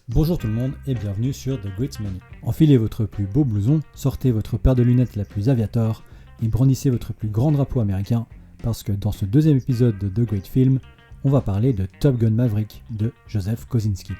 Bonjour tout le monde et bienvenue sur The Great Menu. Enfilez votre plus beau blouson, sortez votre paire de lunettes la plus aviator et brandissez votre plus grand drapeau américain parce que dans ce deuxième épisode de The Great Film, on va parler de Top Gun Maverick de Joseph Kosinski.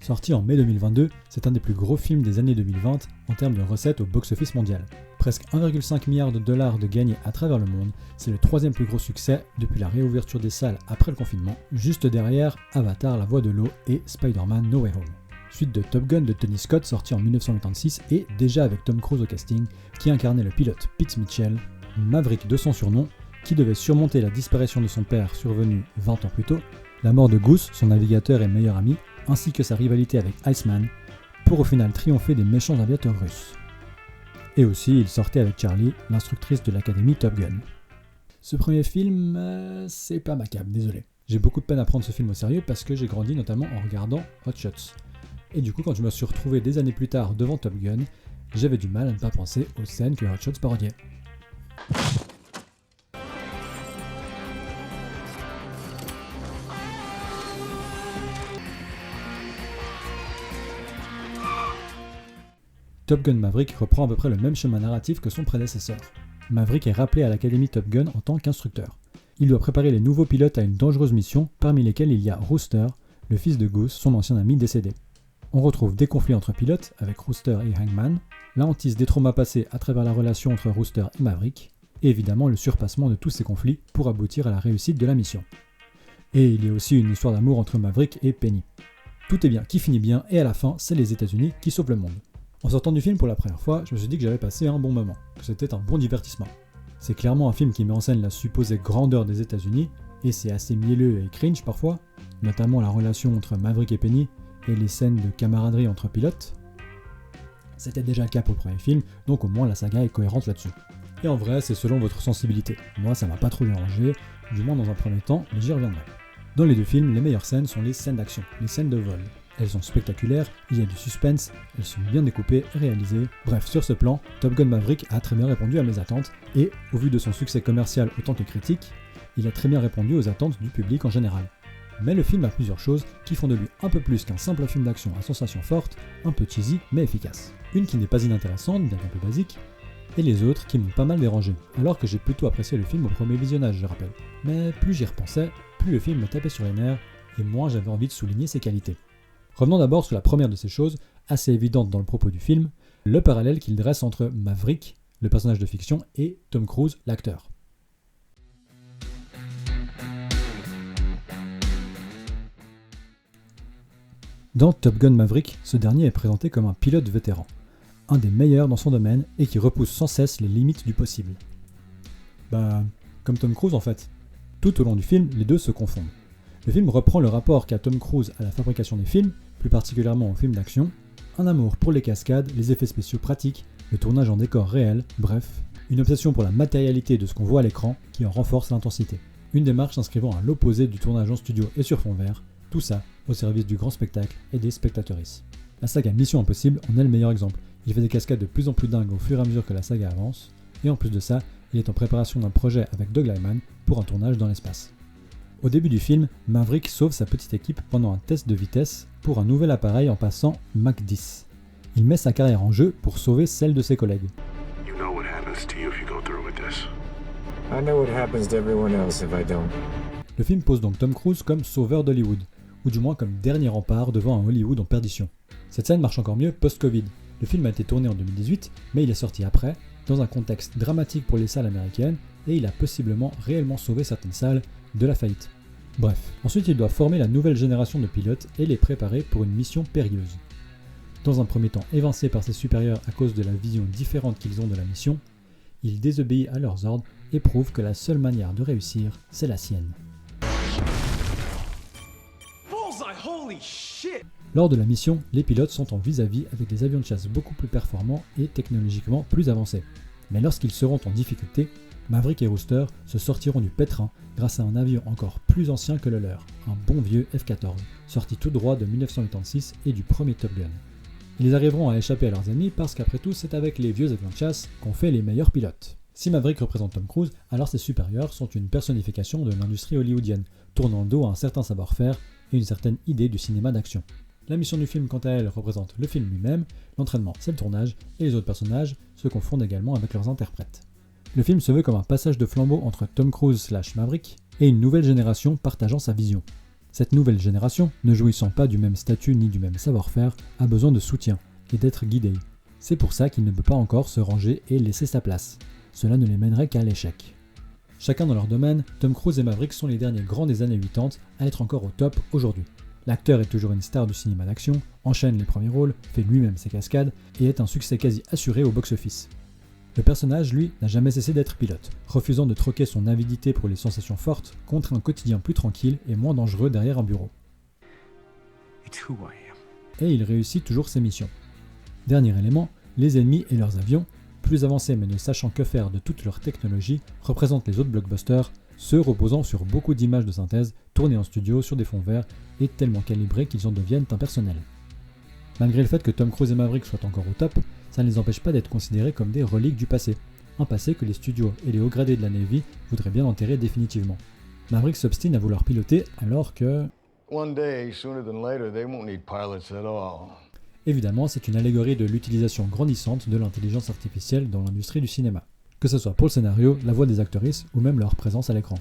Sorti en mai 2022, c'est un des plus gros films des années 2020 en termes de recettes au box-office mondial. Presque 1,5 milliard de dollars de gagnés à travers le monde, c'est le troisième plus gros succès depuis la réouverture des salles après le confinement, juste derrière Avatar, la voix de l'eau et Spider-Man No Way Home. Suite de Top Gun de Tony Scott sorti en 1986 et déjà avec Tom Cruise au casting, qui incarnait le pilote Pete Mitchell, Maverick de son surnom, qui devait surmonter la disparition de son père survenue 20 ans plus tôt, la mort de Goose, son navigateur et meilleur ami, ainsi que sa rivalité avec Iceman, pour au final triompher des méchants aviateurs russes. Et aussi, il sortait avec Charlie, l'instructrice de l'académie Top Gun. Ce premier film, c'est pas ma came, désolé. J'ai beaucoup de peine à prendre ce film au sérieux parce que j'ai grandi notamment en regardant Hot Shots. Et du coup, quand je me suis retrouvé des années plus tard devant Top Gun, j'avais du mal à ne pas penser aux scènes que Hot Shots parodiait. Top Gun Maverick reprend à peu près le même chemin narratif que son prédécesseur. Maverick est rappelé à l'académie Top Gun en tant qu'instructeur. Il doit préparer les nouveaux pilotes à une dangereuse mission, parmi lesquels il y a Rooster, le fils de Goose, son ancien ami décédé. On retrouve des conflits entre pilotes, avec Rooster et Hangman, la hantise des traumas passés à travers la relation entre Rooster et Maverick, et évidemment le surpassement de tous ces conflits pour aboutir à la réussite de la mission. Et il y a aussi une histoire d'amour entre Maverick et Penny. Tout est bien qui finit bien, et à la fin, c'est les États-Unis qui sauvent le monde. En sortant du film pour la première fois, je me suis dit que j'avais passé un bon moment, que c'était un bon divertissement. C'est clairement un film qui met en scène la supposée grandeur des États-Unis, et c'est assez mielleux et cringe parfois, notamment la relation entre Maverick et Penny, et les scènes de camaraderie entre pilotes. C'était déjà le cas pour le premier film, donc au moins la saga est cohérente là-dessus. Et en vrai, c'est selon votre sensibilité. Moi, ça m'a pas trop dérangé, du moins dans un premier temps, mais j'y reviendrai. Dans les deux films, les meilleures scènes sont les scènes d'action, les scènes de vol. Elles sont spectaculaires, il y a du suspense, elles sont bien découpées, réalisées. Bref, sur ce plan, Top Gun Maverick a très bien répondu à mes attentes, et au vu de son succès commercial autant que critique, il a très bien répondu aux attentes du public en général. Mais le film a plusieurs choses qui font de lui un peu plus qu'un simple film d'action à sensations fortes, un peu cheesy mais efficace. Une qui n'est pas inintéressante, bien qu'un peu basique, et les autres qui m'ont pas mal dérangé, alors que j'ai plutôt apprécié le film au premier visionnage, je rappelle. Mais plus j'y repensais, plus le film me tapait sur les nerfs, et moins j'avais envie de souligner ses qualités. Revenons d'abord sur la première de ces choses, assez évidente dans le propos du film, le parallèle qu'il dresse entre Maverick, le personnage de fiction, et Tom Cruise, l'acteur. Dans Top Gun Maverick, ce dernier est présenté comme un pilote vétéran, un des meilleurs dans son domaine et qui repousse sans cesse les limites du possible. Comme Tom Cruise en fait. Tout au long du film, les deux se confondent. Le film reprend le rapport qu'a Tom Cruise à la fabrication des films, plus particulièrement aux films d'action, un amour pour les cascades, les effets spéciaux pratiques, le tournage en décor réel, bref, une obsession pour la matérialité de ce qu'on voit à l'écran qui en renforce l'intensité. Une démarche s'inscrivant à l'opposé du tournage en studio et sur fond vert, tout ça au service du grand spectacle et des spectatrices. La saga Mission Impossible en est le meilleur exemple. Il fait des cascades de plus en plus dingues au fur et à mesure que la saga avance, et en plus de ça, il est en préparation d'un projet avec Doug Liman pour un tournage dans l'espace. Au début du film, Maverick sauve sa petite équipe pendant un test de vitesse pour un nouvel appareil en passant Mach 10. Il met sa carrière en jeu pour sauver celle de ses collègues. Le film pose donc Tom Cruise comme sauveur d'Hollywood, ou du moins comme dernier rempart devant un Hollywood en perdition. Cette scène marche encore mieux post-Covid. Le film a été tourné en 2018, mais il est sorti après, dans un contexte dramatique pour les salles américaines, et il a possiblement réellement sauvé certaines salles de la faillite. Bref, ensuite il doit former la nouvelle génération de pilotes et les préparer pour une mission périlleuse. Dans un premier temps évincé par ses supérieurs à cause de la vision différente qu'ils ont de la mission, il désobéit à leurs ordres et prouve que la seule manière de réussir, c'est la sienne. Lors de la mission, les pilotes sont en vis-à-vis avec des avions de chasse beaucoup plus performants et technologiquement plus avancés. Mais lorsqu'ils seront en difficulté, Maverick et Rooster se sortiront du pétrin grâce à un avion encore plus ancien que le leur, un bon vieux F-14, sorti tout droit de 1986 et du premier Top Gun. Ils arriveront à échapper à leurs ennemis parce qu'après tout, c'est avec les vieux avions de chasse qu'on fait les meilleurs pilotes. Si Maverick représente Tom Cruise, alors ses supérieurs sont une personnification de l'industrie hollywoodienne, tournant le dos à un certain savoir-faire et une certaine idée du cinéma d'action. La mission du film, quant à elle, représente le film lui-même, l'entraînement c'est le tournage, et les autres personnages se confondent également avec leurs interprètes. Le film se veut comme un passage de flambeau entre Tom Cruise / Maverick et une nouvelle génération partageant sa vision. Cette nouvelle génération, ne jouissant pas du même statut ni du même savoir-faire, a besoin de soutien et d'être guidée. C'est pour ça qu'il ne peut pas encore se ranger et laisser sa place. Cela ne les mènerait qu'à l'échec. Chacun dans leur domaine, Tom Cruise et Maverick sont les derniers grands des années 80 à être encore au top aujourd'hui. L'acteur est toujours une star du cinéma d'action, enchaîne les premiers rôles, fait lui-même ses cascades et est un succès quasi assuré au box-office. Le personnage, lui, n'a jamais cessé d'être pilote, refusant de troquer son avidité pour les sensations fortes contre un quotidien plus tranquille et moins dangereux derrière un bureau. Et il réussit toujours ses missions. Dernier élément, les ennemis et leurs avions, plus avancés mais ne sachant que faire de toute leur technologie, représentent les autres blockbusters, ceux reposant sur beaucoup d'images de synthèse, tournées en studio sur des fonds verts et tellement calibrés qu'ils en deviennent impersonnels. Malgré le fait que Tom Cruise et Maverick soient encore au top, ça ne les empêche pas d'être considérés comme des reliques du passé, un passé que les studios et les hauts gradés de la Navy voudraient bien enterrer définitivement. Maverick s'obstine à vouloir piloter alors que... Évidemment, c'est une allégorie de l'utilisation grandissante de l'intelligence artificielle dans l'industrie du cinéma, que ce soit pour le scénario, la voix des actrices ou même leur présence à l'écran.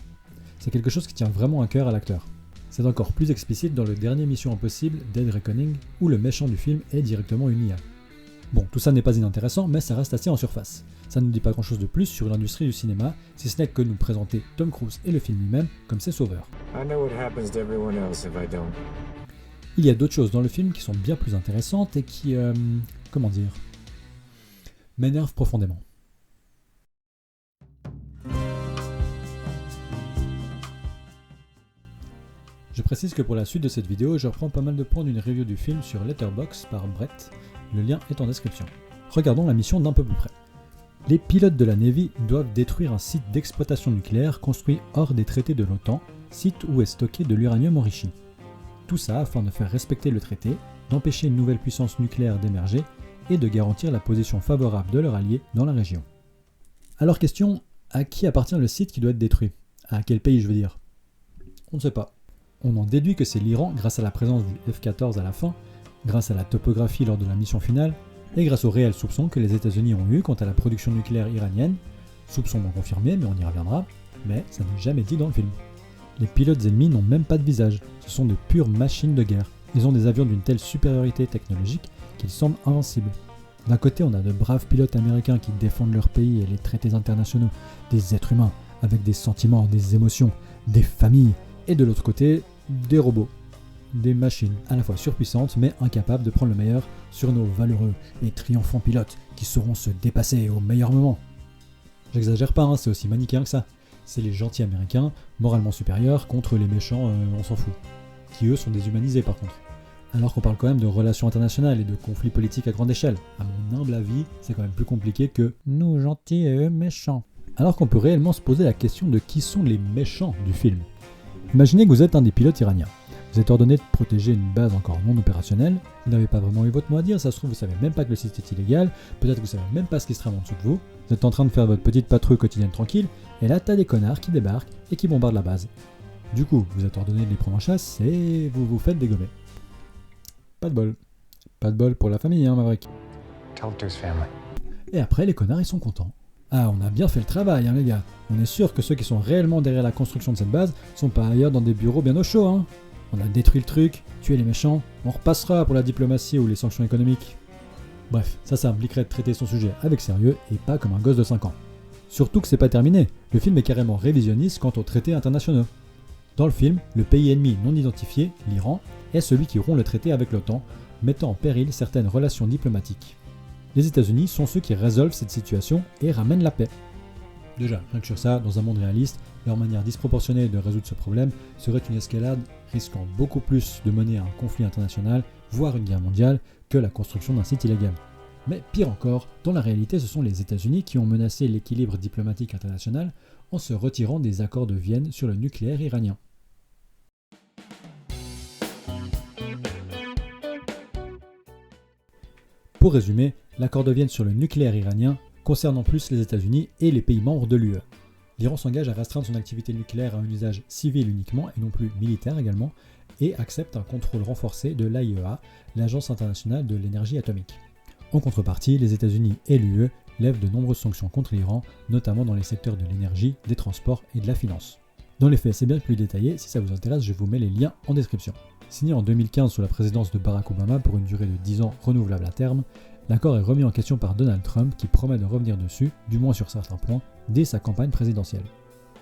C'est quelque chose qui tient vraiment à cœur à l'acteur. C'est encore plus explicite dans le dernier Mission Impossible, Dead Reckoning, où le méchant du film est directement une IA. Bon, tout ça n'est pas inintéressant, mais ça reste assez en surface. Ça ne nous dit pas grand chose de plus sur l'industrie du cinéma, si ce n'est que nous présenter Tom Cruise et le film lui-même comme ses sauveurs. Il y a d'autres choses dans le film qui sont bien plus intéressantes et qui, m'énervent profondément. Je précise que pour la suite de cette vidéo, je reprends pas mal de points d'une review du film sur Letterboxd par Brett, le lien est en description. Regardons la mission d'un peu plus près. Les pilotes de la Navy doivent détruire un site d'exploitation nucléaire construit hors des traités de l'OTAN, site où est stocké de l'uranium enrichi. Tout ça afin de faire respecter le traité, d'empêcher une nouvelle puissance nucléaire d'émerger et de garantir la position favorable de leurs alliés dans la région. Alors question, à qui appartient le site qui doit être détruit ? À quel pays je veux dire ? On ne sait pas. On en déduit que c'est l'Iran grâce à la présence du F-14 à la fin, grâce à la topographie lors de la mission finale, et grâce aux réels soupçons que les États-Unis ont eu quant à la production nucléaire iranienne, soupçons non confirmés mais on y reviendra, mais ça n'est jamais dit dans le film. Les pilotes ennemis n'ont même pas de visage, ce sont de pures machines de guerre. Ils ont des avions d'une telle supériorité technologique qu'ils semblent invincibles. D'un côté, on a de braves pilotes américains qui défendent leur pays et les traités internationaux, des êtres humains avec des sentiments, des émotions, des familles, et de l'autre côté, des robots. Des machines à la fois surpuissantes mais incapables de prendre le meilleur sur nos valeureux et triomphants pilotes qui sauront se dépasser au meilleur moment. J'exagère pas, c'est aussi manichéen que ça. C'est les gentils américains, moralement supérieurs, contre les méchants, on s'en fout. Qui eux sont déshumanisés par contre. Alors qu'on parle quand même de relations internationales et de conflits politiques à grande échelle. À mon humble avis, c'est quand même plus compliqué que nous gentils et eux méchants. Alors qu'on peut réellement se poser la question de qui sont les méchants du film. Imaginez que vous êtes un des pilotes iraniens. Vous êtes ordonné de protéger une base encore non opérationnelle, vous n'avez pas vraiment eu votre mot à dire, ça se trouve vous savez même pas que le site est illégal, peut-être que vous savez même pas ce qui se trame en dessous de vous, vous êtes en train de faire votre petite patrouille quotidienne tranquille, et là t'as des connards qui débarquent et qui bombardent la base. Du coup, vous êtes ordonné de les prendre en chasse et vous vous faites dégommer. Pas de bol. Pas de bol pour la famille, Maverick. Et après, les connards ils sont contents. Ah, on a bien fait le travail, les gars. On est sûr que ceux qui sont réellement derrière la construction de cette base sont pas ailleurs dans des bureaux bien au chaud, On a détruit le truc, tué les méchants, on repassera pour la diplomatie ou les sanctions économiques. Bref, ça impliquerait de traiter son sujet avec sérieux et pas comme un gosse de 5 ans. Surtout que c'est pas terminé, le film est carrément révisionniste quant aux traités internationaux. Dans le film, le pays ennemi non identifié, l'Iran, est celui qui rompt le traité avec l'OTAN, mettant en péril certaines relations diplomatiques. Les États-Unis sont ceux qui résolvent cette situation et ramènent la paix. Déjà, rien que sur ça, dans un monde réaliste, leur manière disproportionnée de résoudre ce problème serait une escalade risquant beaucoup plus de mener à un conflit international, voire une guerre mondiale, que la construction d'un site illégal. Mais pire encore, dans la réalité, ce sont les États-Unis qui ont menacé l'équilibre diplomatique international en se retirant des accords de Vienne sur le nucléaire iranien. Pour résumer, l'accord de Vienne sur le nucléaire iranien concernant plus les États-Unis et les pays membres de l'UE. L'Iran s'engage à restreindre son activité nucléaire à un usage civil uniquement et non plus militaire également, et accepte un contrôle renforcé de l'AIEA, l'Agence internationale de l'énergie atomique. En contrepartie, les États-Unis et l'UE lèvent de nombreuses sanctions contre l'Iran, notamment dans les secteurs de l'énergie, des transports et de la finance. Dans les faits, c'est bien plus détaillé, si ça vous intéresse, je vous mets les liens en description. Signé en 2015 sous la présidence de Barack Obama pour une durée de 10 ans renouvelable à terme, l'accord est remis en question par Donald Trump qui promet de revenir dessus, du moins sur certains points, dès sa campagne présidentielle.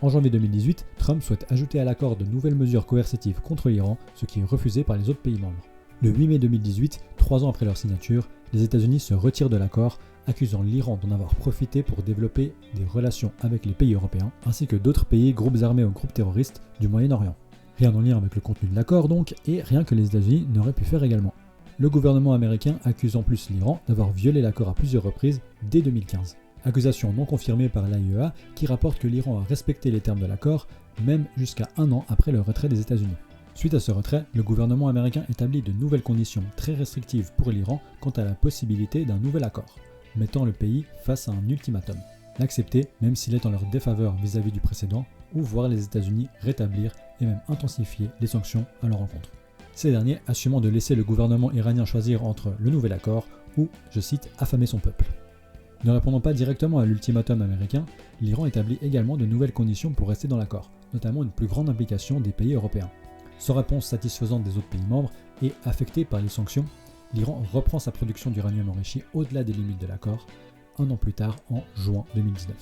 En janvier 2018, Trump souhaite ajouter à l'accord de nouvelles mesures coercitives contre l'Iran, ce qui est refusé par les autres pays membres. Le 8 mai 2018, 3 ans après leur signature, les États-Unis se retirent de l'accord, accusant l'Iran d'en avoir profité pour développer des relations avec les pays européens, ainsi que d'autres pays, groupes armés ou groupes terroristes du Moyen-Orient. Rien en lien avec le contenu de l'accord donc, et rien que les États-Unis n'auraient pu faire également. Le gouvernement américain accuse en plus l'Iran d'avoir violé l'accord à plusieurs reprises dès 2015. Accusation non confirmée par l'AIEA qui rapporte que l'Iran a respecté les termes de l'accord, même jusqu'à 1 an après le retrait des États-Unis. Suite à ce retrait, le gouvernement américain établit de nouvelles conditions très restrictives pour l'Iran quant à la possibilité d'un nouvel accord, mettant le pays face à un ultimatum. L'accepter, même s'il est en leur défaveur vis-à-vis du précédent, ou voir les États-Unis rétablir et même intensifier les sanctions à leur encontre. Ces derniers assumant de laisser le gouvernement iranien choisir entre le nouvel accord ou, je cite, affamer son peuple. Ne répondant pas directement à l'ultimatum américain, l'Iran établit également de nouvelles conditions pour rester dans l'accord, notamment une plus grande implication des pays européens. Sans réponse satisfaisante des autres pays membres et affecté par les sanctions, l'Iran reprend sa production d'uranium enrichi au-delà des limites de l'accord, 1 an plus tard en juin 2019.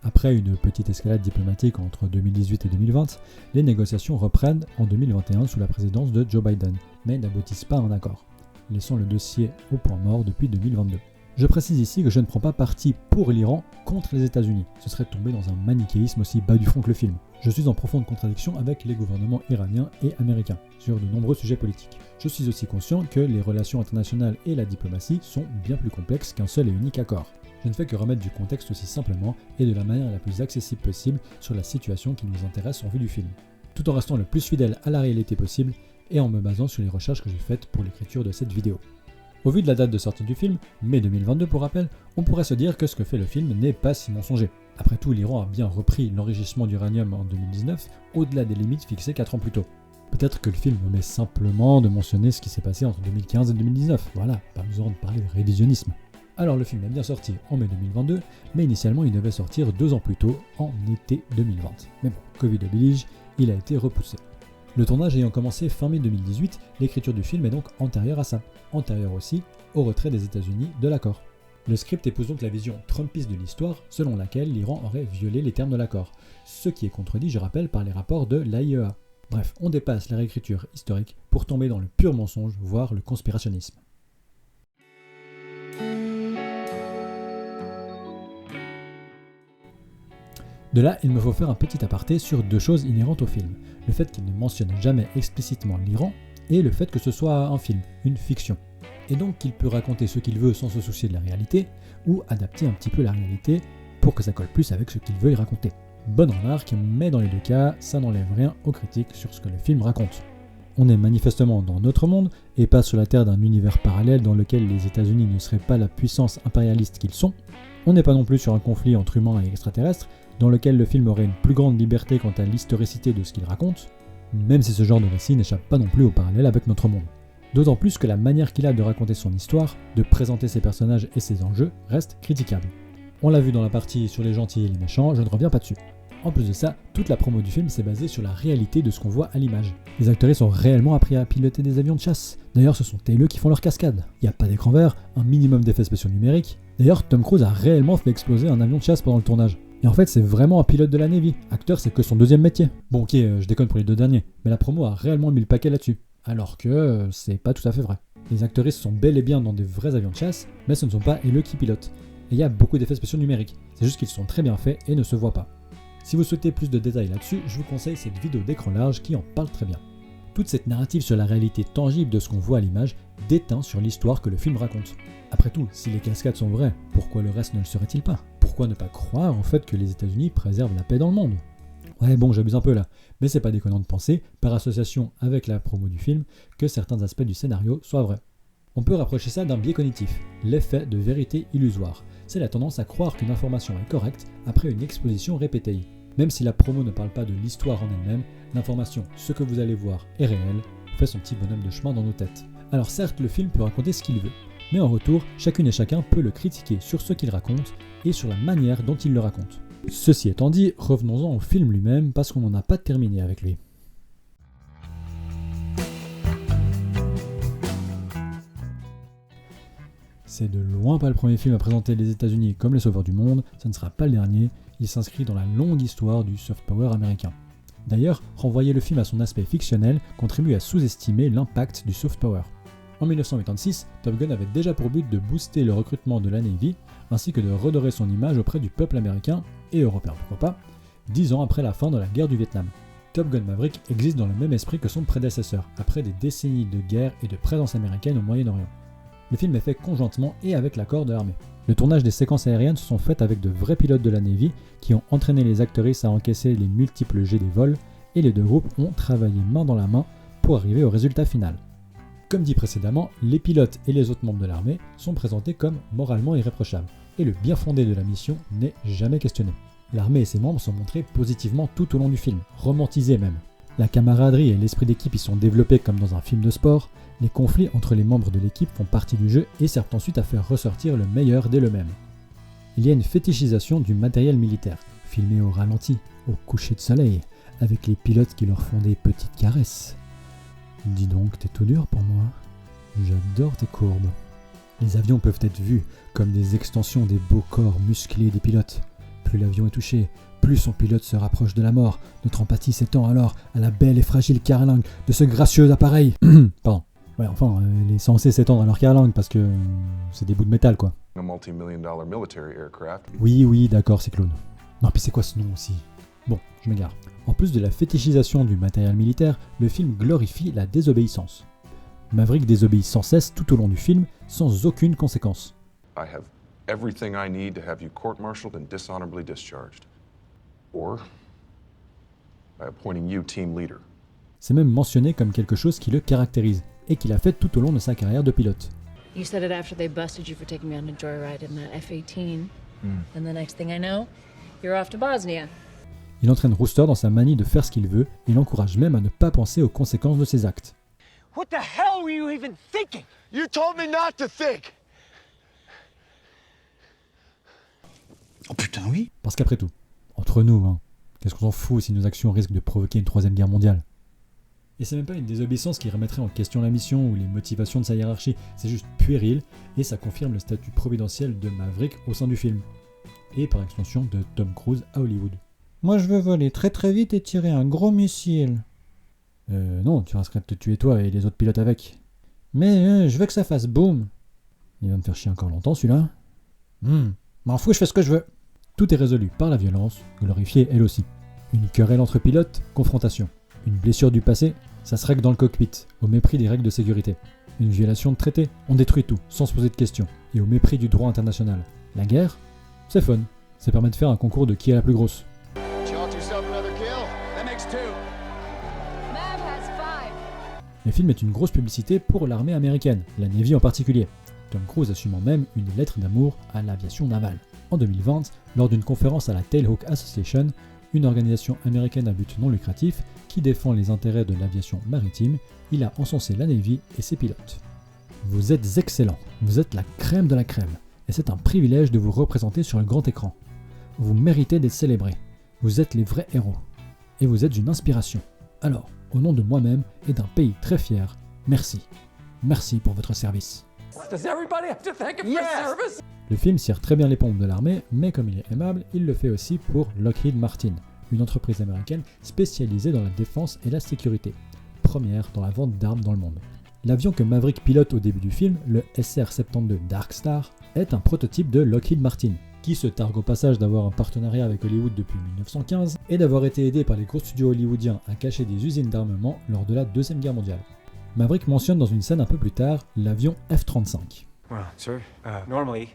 Après une petite escalade diplomatique entre 2018 et 2020, les négociations reprennent en 2021 sous la présidence de Joe Biden, mais n'aboutissent pas à un accord, laissant le dossier au point mort depuis 2022. Je précise ici que je ne prends pas parti pour l'Iran contre les États-Unis. Ce serait tomber dans un manichéisme aussi bas du front que le film. Je suis en profonde contradiction avec les gouvernements iraniens et américains sur de nombreux sujets politiques. Je suis aussi conscient que les relations internationales et la diplomatie sont bien plus complexes qu'un seul et unique accord. Je ne fais que remettre du contexte aussi simplement et de la manière la plus accessible possible sur la situation qui nous intéresse en vue du film, tout en restant le plus fidèle à la réalité possible et en me basant sur les recherches que j'ai faites pour l'écriture de cette vidéo. Au vu de la date de sortie du film, mai 2022 pour rappel, on pourrait se dire que ce que fait le film n'est pas si mensonger. Après tout, l'Iran a bien repris l'enrichissement d'uranium en 2019, au-delà des limites fixées 4 ans plus tôt. Peut-être que le film omet simplement de mentionner ce qui s'est passé entre 2015 et 2019, voilà, pas besoin de parler de révisionnisme. Alors le film est bien sorti en mai 2022, mais initialement il devait sortir 2 ans plus tôt, en été 2020. Mais bon, Covid oblige, il a été repoussé. Le tournage ayant commencé fin mai 2018, l'écriture du film est donc antérieure à ça, antérieure aussi au retrait des États-Unis de l'accord. Le script épouse donc la vision trumpiste de l'histoire, selon laquelle l'Iran aurait violé les termes de l'accord, ce qui est contredit, je rappelle, par les rapports de l'AIEA. Bref, on dépasse la réécriture historique pour tomber dans le pur mensonge, voire le conspirationnisme. De là, il me faut faire un petit aparté sur 2 choses inhérentes au film. Le fait qu'il ne mentionne jamais explicitement l'Iran et le fait que ce soit un film, une fiction. Et donc qu'il peut raconter ce qu'il veut sans se soucier de la réalité, ou adapter un petit peu la réalité pour que ça colle plus avec ce qu'il veut y raconter. Bonne remarque, mais dans les 2 cas, ça n'enlève rien aux critiques sur ce que le film raconte. On est manifestement dans notre monde, et pas sur la terre d'un univers parallèle dans lequel les États-Unis ne seraient pas la puissance impérialiste qu'ils sont. On n'est pas non plus sur un conflit entre humains et extraterrestres, dans lequel le film aurait une plus grande liberté quant à l'historicité de ce qu'il raconte, même si ce genre de récit n'échappe pas non plus au parallèle avec notre monde. D'autant plus que la manière qu'il a de raconter son histoire, de présenter ses personnages et ses enjeux, reste critiquable. On l'a vu dans la partie sur les gentils et les méchants, je ne reviens pas dessus. En plus de ça, toute la promo du film s'est basée sur la réalité de ce qu'on voit à l'image. Les acteurs ont réellement appris à piloter des avions de chasse. D'ailleurs, ce sont eux qui font leur cascade. Il n'y a pas d'écran vert, un minimum d'effets spéciaux numériques. D'ailleurs, Tom Cruise a réellement fait exploser un avion de chasse pendant le tournage. Et en fait, c'est vraiment un pilote de la Navy. Acteur, c'est que son 2e métier. Bon, ok, je déconne pour les 2 derniers, mais la promo a réellement mis le paquet là-dessus. Alors que c'est pas tout à fait vrai. Les actrices sont bel et bien dans des vrais avions de chasse, mais ce ne sont pas eux qui pilotent. Et il y a beaucoup d'effets spéciaux numériques. C'est juste qu'ils sont très bien faits et ne se voient pas. Si vous souhaitez plus de détails là-dessus, je vous conseille cette vidéo d'écran large qui en parle très bien. Toute cette narrative sur la réalité tangible de ce qu'on voit à l'image déteint sur l'histoire que le film raconte. Après tout, si les cascades sont vraies, pourquoi le reste ne le serait-il pas ? Pourquoi ne pas croire en fait que les États-Unis préservent la paix dans le monde ? Ouais bon, j'abuse un peu là, mais c'est pas déconnant de penser, par association avec la promo du film, que certains aspects du scénario soient vrais. On peut rapprocher ça d'un biais cognitif, l'effet de vérité illusoire. c'est la tendance à croire qu'une information est correcte après une exposition répétée. Même si la promo ne parle pas de l'histoire en elle-même, l'information « ce que vous allez voir est réel » fait son petit bonhomme de chemin dans nos têtes. Alors certes, le film peut raconter ce qu'il veut, mais en retour, chacune et chacun peut le critiquer sur ce qu'il raconte et sur la manière dont il le raconte. Ceci étant dit, revenons-en au film lui-même parce qu'on n'en a pas terminé avec lui. C'est de loin pas le premier film à présenter les États-Unis comme les sauveurs du monde, ça ne sera pas le dernier, il s'inscrit dans la longue histoire du soft power américain. D'ailleurs, renvoyer le film à son aspect fictionnel contribue à sous-estimer l'impact du soft power. En 1986, Top Gun avait déjà pour but de booster le recrutement de la Navy, ainsi que de redorer son image auprès du peuple américain, et européen pourquoi pas, 10 ans après la fin de la guerre du Vietnam. Top Gun Maverick existe dans le même esprit que son prédécesseur, après des décennies de guerre et de présence américaine au Moyen-Orient. Le film est fait conjointement et avec l'accord de l'armée. Le tournage des séquences aériennes se sont faites avec de vrais pilotes de la Navy qui ont entraîné les actrices à encaisser les multiples jets des vols, et les deux groupes ont travaillé main dans la main pour arriver au résultat final. Comme dit précédemment, les pilotes et les autres membres de l'armée sont présentés comme moralement irréprochables, et le bien fondé de la mission n'est jamais questionné. L'armée et ses membres sont montrés positivement tout au long du film, romantisés même. La camaraderie et l'esprit d'équipe y sont développés comme dans un film de sport, les conflits entre les membres de l'équipe font partie du jeu et servent ensuite à faire ressortir le meilleur dès le même. Il y a une fétichisation du matériel militaire, filmé au ralenti, au coucher de soleil, avec les pilotes qui leur font des petites caresses. Dis donc, t'es tout dur pour moi. J'adore tes courbes. Les avions peuvent être vus comme des extensions des beaux corps musclés des pilotes. Plus l'avion est touché, plus son pilote se rapproche de la mort. Notre empathie s'étend alors à la belle et fragile carlingue de ce gracieux appareil. Pardon. Ouais, enfin, elle est censée s'étendre à leur carlingue parce que c'est des bouts de métal, quoi. Oui, d'accord, c'est Claude. Non, puis c'est quoi ce nom aussi? Bon, je m'égare. En plus de la fétichisation du matériel militaire, le film glorifie la désobéissance. Maverick désobéit sans cesse tout au long du film, sans aucune conséquence. I have everything I need to have you court-martialed and dishonorably discharged. Or by appointing you team leader. C'est même mentionné comme quelque chose qui le caractérise, et qu'il a fait tout au long de sa carrière de pilote. You said it after they busted you for taking me on a joyride in that F-18. And the next thing I know, you're off to Bosnia. Il entraîne Rooster dans sa manie de faire ce qu'il veut, et l'encourage même à ne pas penser aux conséquences de ses actes. What the hell were you even thinking? You told me not to think! Oh putain, oui. Parce qu'après tout, entre nous, qu'est-ce qu'on s'en fout si nos actions risquent de provoquer une troisième guerre mondiale? Et c'est même pas une désobéissance qui remettrait en question la mission ou les motivations de sa hiérarchie, c'est juste puéril, et ça confirme le statut providentiel de Maverick au sein du film. Et par extension de Tom Cruise à Hollywood. Moi je veux voler très très vite et tirer un gros missile. Non, tu risquerais de te tuer toi et les autres pilotes avec. Mais je veux que ça fasse boum. Il va me faire chier encore longtemps celui-là. M'en fous, je fais ce que je veux. Tout est résolu par la violence, glorifiée elle aussi. Une querelle entre pilotes, confrontation. Une blessure du passé, ça se règle dans le cockpit, au mépris des règles de sécurité. Une violation de traité, on détruit tout, sans se poser de questions, et au mépris du droit international. La guerre, c'est fun. Ça permet de faire un concours de qui est la plus grosse. Le film est une grosse publicité pour l'armée américaine, la Navy en particulier. Tom Cruise assumant même une lettre d'amour à l'aviation navale. En 2020, lors d'une conférence à la Tailhawk Association, une organisation américaine à but non lucratif qui défend les intérêts de l'aviation maritime, il a encensé la Navy et ses pilotes. Vous êtes excellents, vous êtes la crème de la crème, et c'est un privilège de vous représenter sur le grand écran. Vous méritez d'être célébrés, vous êtes les vrais héros, et vous êtes une inspiration. Alors, au nom de moi-même et d'un pays très fier, merci. Merci pour votre service. Le film cire très bien les pompes de l'armée, mais comme il est aimable, il le fait aussi pour Lockheed Martin, une entreprise américaine spécialisée dans la défense et la sécurité, première dans la vente d'armes dans le monde. L'avion que Maverick pilote au début du film, le SR-72 Dark Star, est un prototype de Lockheed Martin, qui se targue au passage d'avoir un partenariat avec Hollywood depuis 1915 et d'avoir été aidé par les gros studios hollywoodiens à cacher des usines d'armement lors de la Deuxième Guerre mondiale. Maverick mentionne dans une scène un peu plus tard l'avion F-35. Well, sir, normally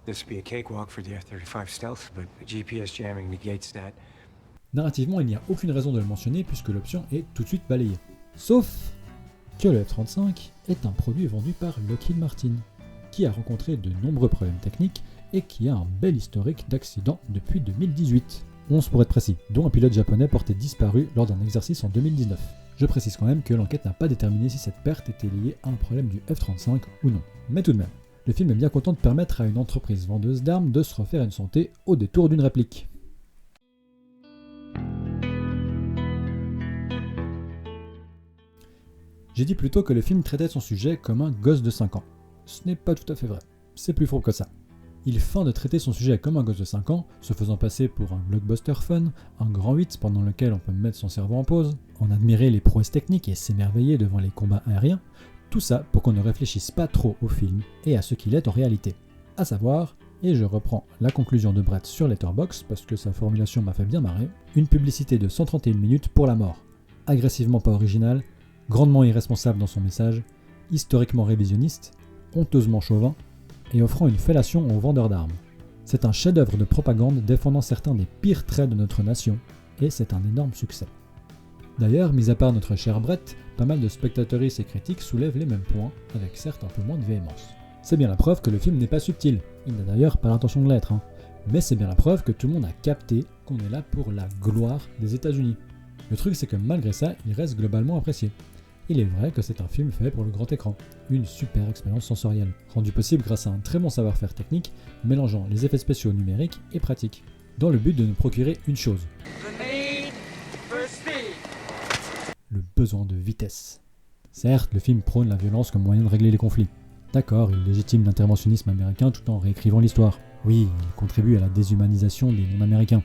this would be a cakewalk for the F-35 stealth, but GPS jamming negates that. Narrativement, il n'y a aucune raison de le mentionner puisque l'option est tout de suite balayée. Sauf que le F-35 est un produit vendu par Lockheed Martin, qui a rencontré de nombreux problèmes techniques et qui a un bel historique d'accidents depuis 2018. 11 pour être précis, dont un pilote japonais porté disparu lors d'un exercice en 2019. Je précise quand même que l'enquête n'a pas déterminé si cette perte était liée à un problème du F-35 ou non. Mais tout de même, le film est bien content de permettre à une entreprise vendeuse d'armes de se refaire une santé au détour d'une réplique. J'ai dit plutôt que le film traitait son sujet comme un gosse de 5 ans. Ce n'est pas tout à fait vrai, c'est plus fourbe que ça. Il feint de traiter son sujet comme un gosse de 5 ans, se faisant passer pour un blockbuster fun, un grand 8 pendant lequel on peut mettre son cerveau en pause, en admirer les prouesses techniques et s'émerveiller devant les combats aériens, tout ça pour qu'on ne réfléchisse pas trop au film et à ce qu'il est en réalité. À savoir, et je reprends la conclusion de Brett sur Letterboxd parce que sa formulation m'a fait bien marrer, une publicité de 131 minutes pour la mort. Agressivement pas originale, grandement irresponsable dans son message, historiquement révisionniste, honteusement chauvin, et offrant une fellation aux vendeurs d'armes. C'est un chef-d'œuvre de propagande défendant certains des pires traits de notre nation, et c'est un énorme succès. D'ailleurs, mis à part notre cher Brett, pas mal de spectateuristes et critiques soulèvent les mêmes points, avec certes un peu moins de véhémence. C'est bien la preuve que le film n'est pas subtil, il n'a d'ailleurs pas l'intention de l'être, mais c'est bien la preuve que tout le monde a capté qu'on est là pour la gloire des États-Unis. Le truc c'est que malgré ça, il reste globalement apprécié. Il est vrai que c'est un film fait pour le grand écran, une super expérience sensorielle, rendue possible grâce à un très bon savoir-faire technique, mélangeant les effets spéciaux numériques et pratiques, dans le but de nous procurer une chose. Le besoin de vitesse. Certes, le film prône la violence comme moyen de régler les conflits. D'accord, il légitime l'interventionnisme américain tout en réécrivant l'histoire. Oui, il contribue à la déshumanisation des non-américains.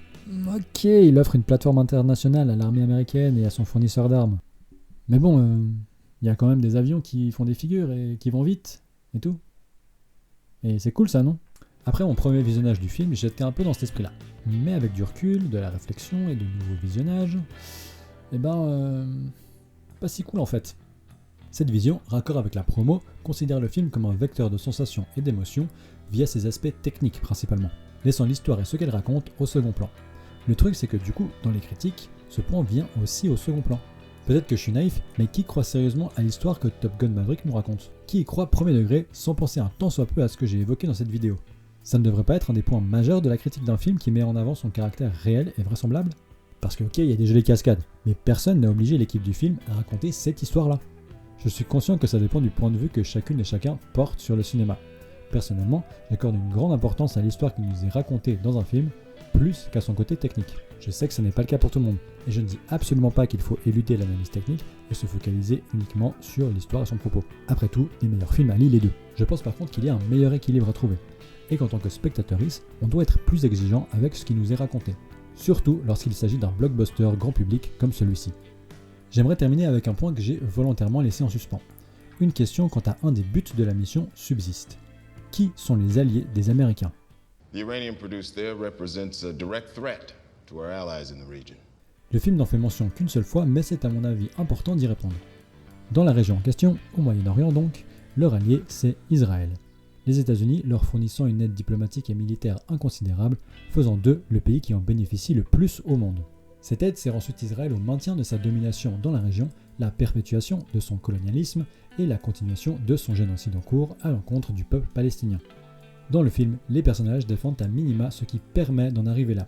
Ok, il offre une plateforme internationale à l'armée américaine et à son fournisseur d'armes. Mais bon, y a quand même des avions qui font des figures et qui vont vite, et tout. Et c'est cool ça, non ? Après mon premier visionnage du film, j'étais un peu dans cet esprit-là. Mais avec du recul, de la réflexion et de nouveaux visionnages, pas si cool en fait. Cette vision, raccord avec la promo, considère le film comme un vecteur de sensations et d'émotions via ses aspects techniques principalement, laissant l'histoire et ce qu'elle raconte au second plan. Le truc c'est que du coup, dans les critiques, ce point vient aussi au second plan. Peut-être que je suis naïf, mais qui croit sérieusement à l'histoire que Top Gun Maverick nous raconte ? Qui y croit premier degré sans penser un tant soit peu à ce que j'ai évoqué dans cette vidéo ? Ça ne devrait pas être un des points majeurs de la critique d'un film qui met en avant son caractère réel et vraisemblable ? Parce que ok, il y a des jolies cascades, mais personne n'a obligé l'équipe du film à raconter cette histoire-là. Je suis conscient que ça dépend du point de vue que chacune et chacun porte sur le cinéma. Personnellement, j'accorde une grande importance à l'histoire qui nous est racontée dans un film, plus qu'à son côté technique. Je sais que ce n'est pas le cas pour tout le monde, et je ne dis absolument pas qu'il faut éluder l'analyse technique et se focaliser uniquement sur l'histoire et son propos. Après tout, les meilleurs films allient les deux. Je pense par contre qu'il y a un meilleur équilibre à trouver, et qu'en tant que spectatrice, on doit être plus exigeant avec ce qui nous est raconté, surtout lorsqu'il s'agit d'un blockbuster grand public comme celui-ci. J'aimerais terminer avec un point que j'ai volontairement laissé en suspens. Une question quant à un des buts de la mission subsiste. Qui sont les alliés des Américains ? The uranium produced there represents a direct threat to our allies in the region. Le film n'en fait mention qu'une seule fois, mais c'est à mon avis important d'y répondre. Dans la région en question, au Moyen-Orient donc, leur allié c'est Israël. Les États-Unis leur fournissant une aide diplomatique et militaire inconsidérable, faisant d'eux le pays qui en bénéficie le plus au monde. Cette aide sert ensuite Israël au maintien de sa domination dans la région, la perpétuation de son colonialisme et la continuation de son génocide en cours à l'encontre du peuple palestinien. Dans le film, les personnages défendent à minima ce qui permet d'en arriver là,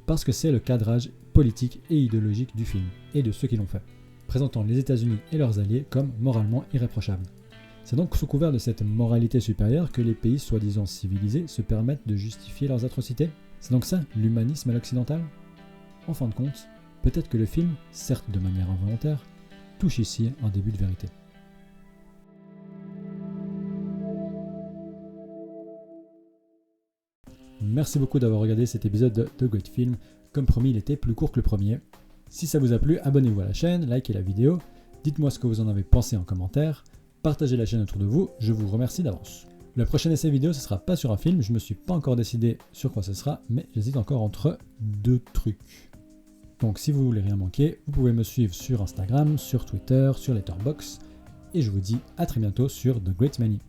parce que c'est le cadrage politique et idéologique du film, et de ceux qui l'ont fait, présentant les États-Unis et leurs alliés comme moralement irréprochables. C'est donc sous couvert de cette moralité supérieure que les pays soi-disant civilisés se permettent de justifier leurs atrocités ? C'est donc ça, l'humanisme à l'occidental ? En fin de compte, peut-être que le film, certes de manière involontaire, touche ici un début de vérité. Merci beaucoup d'avoir regardé cet épisode de The Great Film. Comme promis, il était plus court que le premier. Si ça vous a plu, abonnez-vous à la chaîne, likez la vidéo, dites-moi ce que vous en avez pensé en commentaire, partagez la chaîne autour de vous, je vous remercie d'avance. Le prochain essai vidéo, ce sera pas sur un film, je me suis pas encore décidé sur quoi ce sera, mais j'hésite encore entre deux trucs. Donc si vous voulez rien manquer, vous pouvez me suivre sur Instagram, sur Twitter, sur Letterboxd, et je vous dis à très bientôt sur The Great Many.